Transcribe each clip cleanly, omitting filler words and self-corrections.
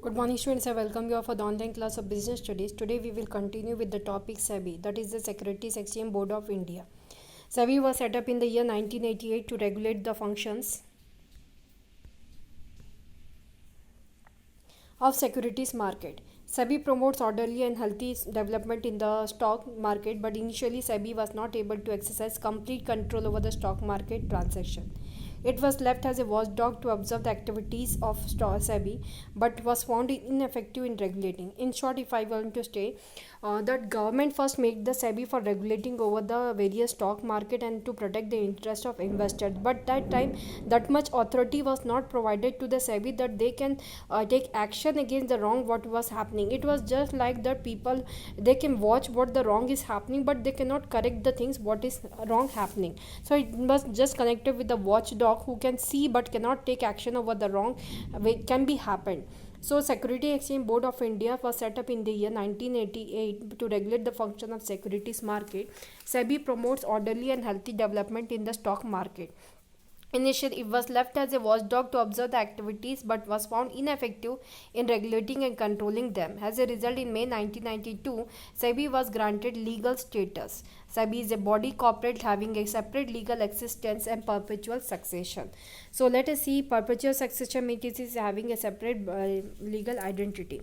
Good morning, students. I welcome you all for the online class of Business Studies. Today, we will continue with the topic SEBI, that is the Securities Exchange Board of India. SEBI was set up in the year 1988 to regulate the functions of securities market. SEBI promotes orderly and healthy development in the stock market, but initially SEBI was not able to exercise complete control over the stock market transaction. It was left as a watchdog to observe the activities of SEBI, but was found ineffective in regulating. In short, if I want to say that government first made the SEBI for regulating over the various stock market and to protect the interest of investors. But that time, that much authority was not provided to the SEBI that they can take action against the wrong what was happening. It was just like that people they can watch what the wrong is happening, but they cannot correct the things what is wrong happening. So it was just connected with the watchdog who can see but cannot take action over the wrong can be happened. So Security Exchange Board of India was set up in the year 1988 to regulate the function of securities market. SEBI promotes orderly and healthy development in the stock market. Initially, it was left as a watchdog to observe the activities but was found ineffective in regulating and controlling them. As a result, in May 1992, SEBI was granted legal status. SEBI is a body corporate having a separate legal existence and perpetual succession. So, let us see perpetual succession means it is having a separate legal identity.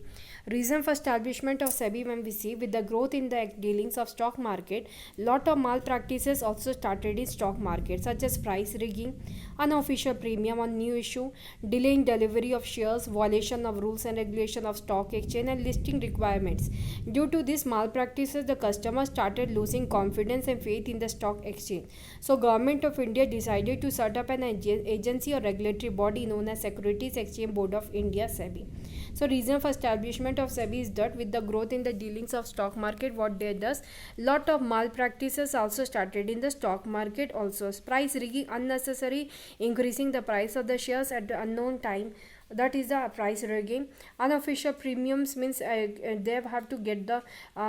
Reason for establishment of SEBI when we see with the growth in the dealings of stock market, lot of malpractices also started in stock market such as price rigging, unofficial premium on new issue, delay in delivery of shares, violation of rules and regulation of stock exchange and listing requirements. Due to these malpractices, the customers started losing confidence and faith in the stock exchange. So Government of India decided to set up an agency or regulatory body known as Securities Exchange Board of India SEBI. So reason for establishment of SEBI is that with the growth in the dealings of stock market, what they does, lot of malpractices also started in the stock market also. Price rigging, unnecessary increasing the price of the shares at the unknown time, that is the price rigging. Unofficial premiums means they have to get the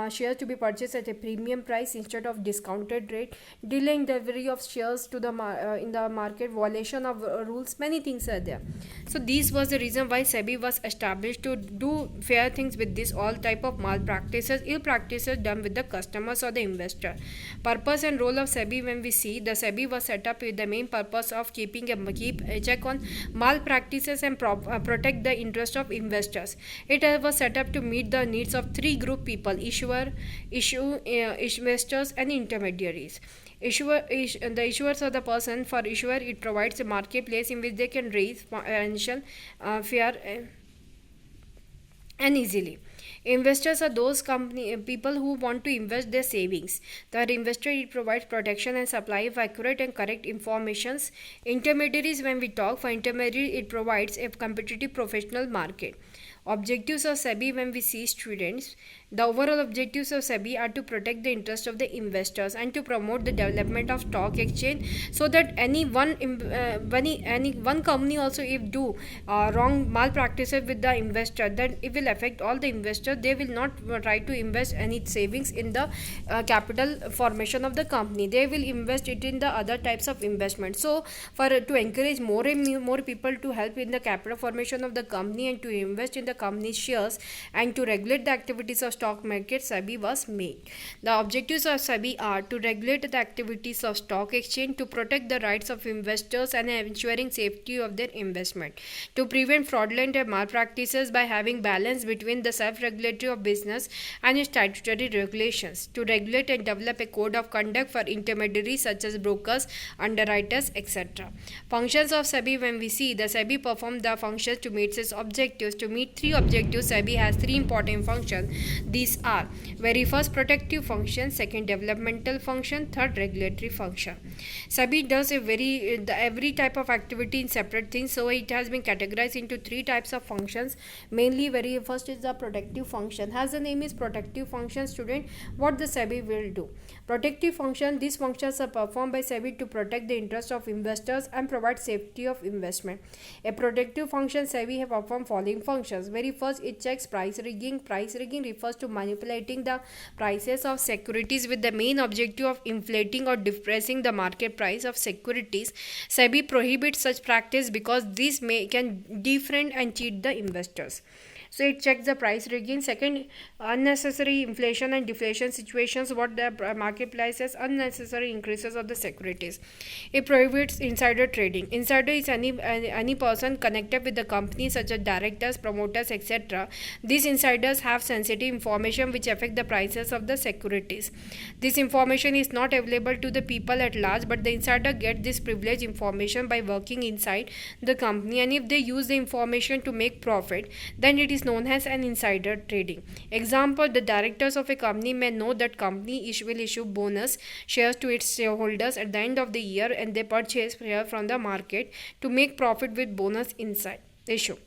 shares to be purchased at a premium price instead of discounted rate. Delaying delivery of shares to the in the market, violation of rules, many things are there. So this was the reason why SEBI was established to do fair things with this all type of malpractices, ill practices done with the customers or the investor. Purpose and role of SEBI when we see, the SEBI was set up with the main purpose of keep a check on malpractices and protect the interest of investors. It was set up to meet the needs of three group people: investors and intermediaries. The issuers are the person. For issuer, it provides a marketplace in which they can raise financial fair and easily. Investors are those people who want to invest their savings. The investor, it provides protection and supply of accurate and correct informations. Intermediaries, when we talk for intermediary, it provides a competitive professional market. Objectives of SEBI when we see students, the overall objectives of SEBI are to protect the interest of the investors and to promote the development of stock exchange, so that any one company also if do wrong malpractices with the investor, then it will affect all the investors. They will not try to invest any savings in the capital formation of the company. They will invest it in the other types of investment. So for to encourage more and more people to help in the capital formation of the company and to invest in the company's shares and to regulate the activities of stock market, SEBI was made. The objectives of SEBI are to regulate the activities of stock exchange, to protect the rights of investors and ensuring safety of their investment, to prevent fraudulent and malpractices by having balance between the self-regulatory of business and its statutory regulations, to regulate and develop a code of conduct for intermediaries such as brokers, underwriters, etc. Functions of SEBI when we see, the SEBI perform the functions to meet its objectives. To meet three objectives, SEBI has three important functions. These are very first protective function, second developmental function, third regulatory function. SEBI does every type of activity in separate things, so it has been categorized into three types of functions. Mainly, very first is the protective function. As the name is protective function, student, what the SEBI will do? Protective function, these functions are performed by SEBI to protect the interest of investors and provide safety of investment. A protective function, SEBI have performed following functions. Very first, it checks price rigging. Price rigging refers to manipulating the prices of securities with the main objective of inflating or depressing the market price of securities. SEBI prohibits such practice because this can defraud and cheat the investors. So it checks the price rigging. Second, unnecessary inflation and deflation situations, what the marketplace has unnecessary increases of the securities. It prohibits insider trading. Insider is any person connected with the company such as directors, promoters, etc. These insiders have sensitive information which affect the prices of the securities. This information is not available to the people at large, but the insider get this privileged information by working inside the company, and if they use the information to make profit, then it is known as an insider trading. Example, the directors of a company may know that company will issue bonus shares to its shareholders at the end of the year, and they purchase share from the market to make profit with bonus inside issue.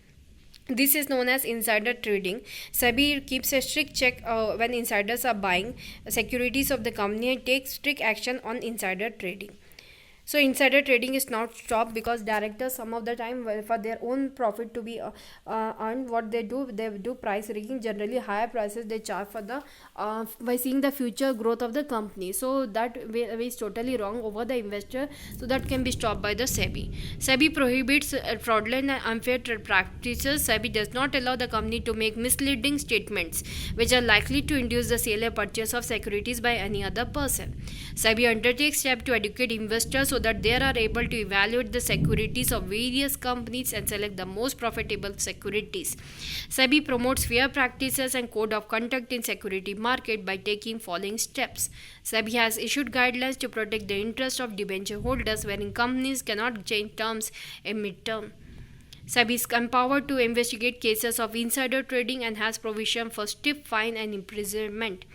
This is known as insider trading. SEBI keeps a strict check when insiders are buying securities of the company and takes strict action on insider trading. So insider trading is not stopped because directors some of the time, for their own profit to be earned, what they do price rigging. Generally higher prices they charge for the by seeing the future growth of the company. So that way is totally wrong over the investor. So that can be stopped by the SEBI. SEBI prohibits fraudulent and unfair practices. SEBI does not allow the company to make misleading statements which are likely to induce the sale or purchase of securities by any other person. SEBI undertakes steps to educate investors so that they are able to evaluate the securities of various companies and select the most profitable securities. SEBI promotes fair practices and code of conduct in security market by taking following steps. SEBI has issued guidelines to protect the interest of debenture holders wherein companies cannot change terms in mid-term. SEBI is empowered to investigate cases of insider trading and has provision for stiff fine and imprisonment.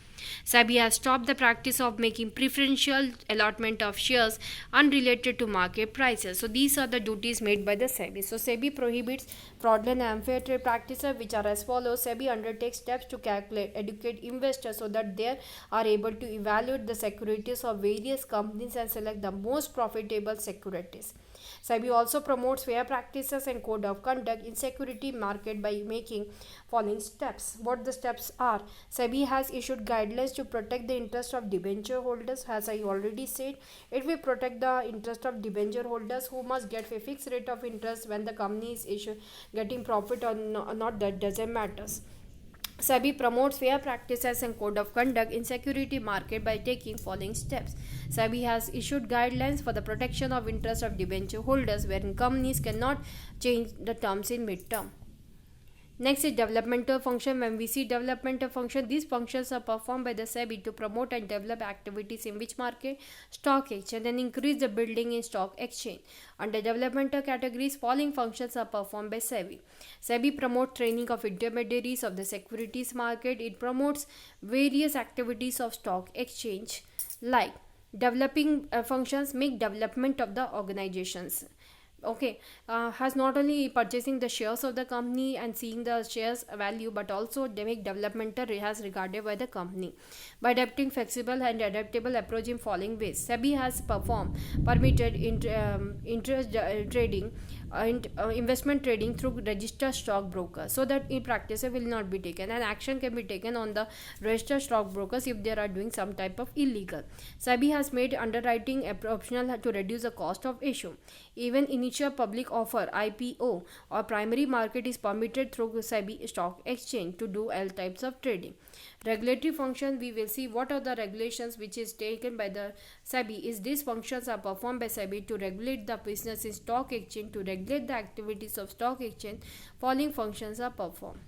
SEBI has stopped the practice of making preferential allotment of shares unrelated to market prices. So these are the duties made by the SEBI. So SEBI prohibits fraudulent and unfair trade practices which are as follows. SEBI undertakes steps to calculate, educate investors so that they are able to evaluate the securities of various companies and select the most profitable securities. SEBI also promotes fair practices and code of conduct in security market by making following steps. What the steps are? SEBI has issued guidelines to protect the interest of debenture holders. As I already said, it will protect the interest of debenture holders who must get a fixed rate of interest when the company is getting profit or not, that doesn't matter. SEBI promotes fair practices and code of conduct in security market by taking following steps. SEBI has issued guidelines for the protection of interest of debenture holders wherein companies cannot change the terms in mid-term. Next is developmental function. When we see developmental function, these functions are performed by the SEBI to promote and develop activities in which market? Stock exchange, and increase the building in stock exchange. Under developmental categories, following functions are performed by SEBI. SEBI promotes training of intermediaries of the securities market. It promotes various activities of stock exchange like developing functions make development of the organizations. Has not only purchasing the shares of the company and seeing the shares value, but also they make developmental as regarded by the company by adapting flexible and adaptable approach in following ways. SEBI has permitted interest trading and investment trading through registered stock brokers, so that in practice will not be taken, and action can be taken on the registered stock brokers if they are doing some type of illegal. SEBI has made underwriting optional to reduce the cost of issue. Even initial public offer (IPO) or primary market is permitted through SEBI stock exchange to do all types of trading. Regulatory function, we will see what are the regulations which is taken by the SEBI. Is these functions are performed by SEBI to regulate the business in stock exchange, to regulate the activities of stock exchange. Following functions are performed.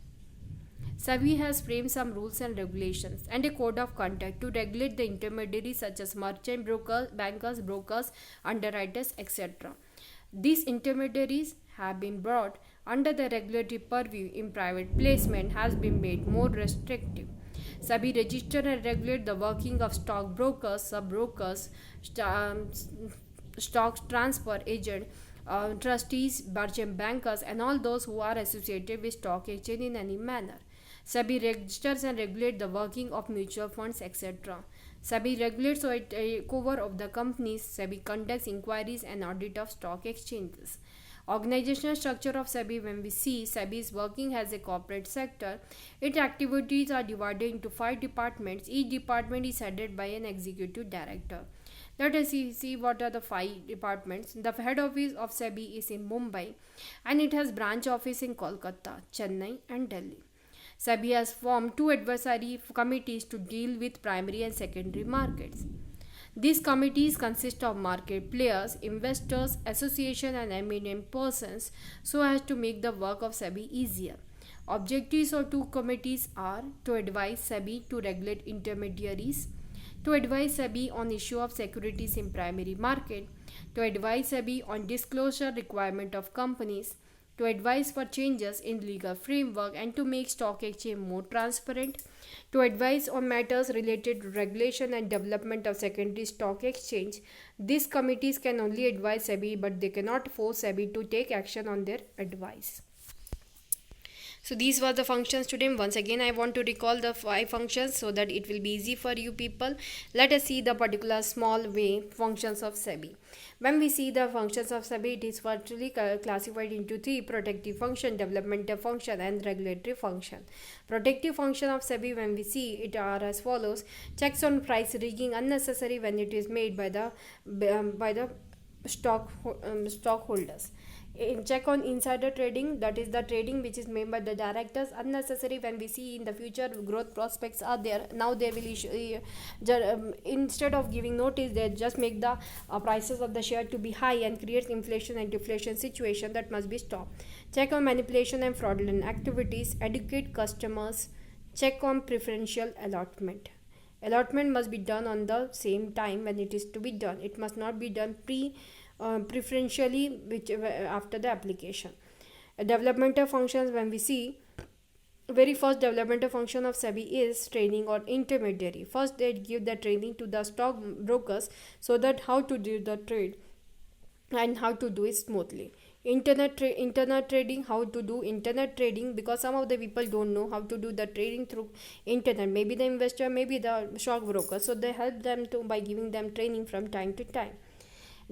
SEBI has framed some rules and regulations and a code of conduct to regulate the intermediaries such as merchant brokers, bankers, brokers, underwriters, etc. These intermediaries have been brought under the regulatory purview in private placement has been made more restrictive. SEBI register and regulate the working of stock brokers, sub-brokers, stock transfer agent, trustees, merchant bankers, and all those who are associated with stock exchange in any manner. SEBI registers and regulates the working of mutual funds, etc. SEBI regulates or takeover of the companies. SEBI conducts inquiries and audit of stock exchanges. Organizational structure of SEBI, when we see SEBI is working as a corporate sector, its activities are divided into 5 departments. Each department is headed by an executive director. Let us see what are the 5 departments. The head office of SEBI is in Mumbai and it has branch office in Kolkata, Chennai and Delhi. SEBI has formed 2 advisory committees to deal with primary and secondary markets. These committees consist of market players, investors, association and eminent persons so as to make the work of SEBI easier. Objectives of 2 committees are to advise SEBI to regulate intermediaries, to advise SEBI on issue of securities in primary market, to advise SEBI on disclosure requirement of companies, to advise for changes in legal framework and to make stock exchange more transparent, to advise on matters related to regulation and development of secondary stock exchange. These committees can only advise SEBI but they cannot force SEBI to take action on their advice. So these were the functions today. Once again I want to recall the 5 functions so that it will be easy for you people. Let us see the particular small way functions of SEBI. When we see the functions of SEBI, it is virtually classified into 3: protective function, developmental function and regulatory function. Protective function of SEBI, when we see it, are as follows: checks on price rigging unnecessary when it is made by the stockholders. Check on insider trading, that is the trading which is made by the directors, unnecessary when we see in the future growth prospects are there. Now they will issue, instead of giving notice, they just make the prices of the share to be high and creates inflation and deflation situation that must be stopped. Check on manipulation and fraudulent activities, educate customers. Check on preferential allotment. Allotment must be done on the same time when it is to be done. It must not be done preferentially after the application. Developmental functions, when we see, very first developmental function of SEBI is training or intermediary. First they give the training to the stock brokers so that how to do the trade and how to do it smoothly. Internet trading, how to do internet trading, because some of the people don't know how to do the trading through internet, maybe the investor, maybe the stock broker, so they help them to by giving them training from time to time.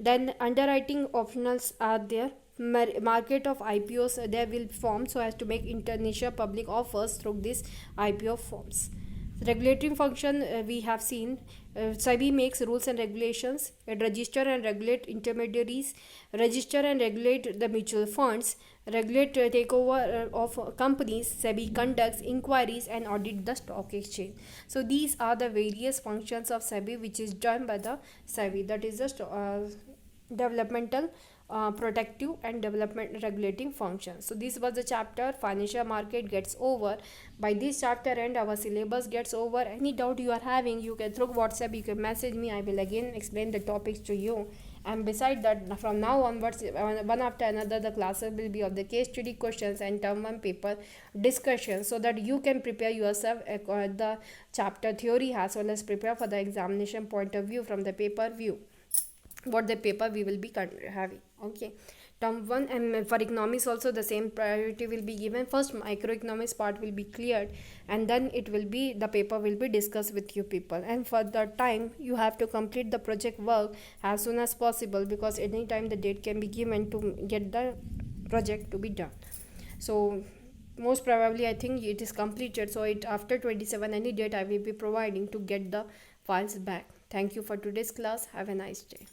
Then underwriting optionals are there. Market of IPOs they will form so as to make international public offers through these IPO forms. Regulatory function, we have seen SEBI makes rules and regulations. It register and regulate intermediaries, register and regulate the mutual funds, regulate takeover of companies. SEBI conducts inquiries and audit the stock exchange. So these are the various functions of SEBI which is done by the SEBI, that is the developmental, protective and development regulating functions. So this was the chapter financial market gets over. By this chapter end our syllabus gets over. Any doubt you are having, you can through WhatsApp, you can message me, I will again explain the topics to you. And beside that, from now onwards, one after another, the classes will be of the case study questions and term 1 paper discussion, so that you can prepare yourself the chapter theory as well as prepare for the examination point of view from the paper view, what the paper we will be having. Okay, term 1, and for economics also the same priority will be given. First microeconomics part will be cleared and then it will be the paper will be discussed with you people, and for the time you have to complete the project work as soon as possible, because any time the date can be given to get the project to be done. So most probably I think it is completed, so it after 27 any date I will be providing to get the files back. Thank you for today's class. Have a nice day.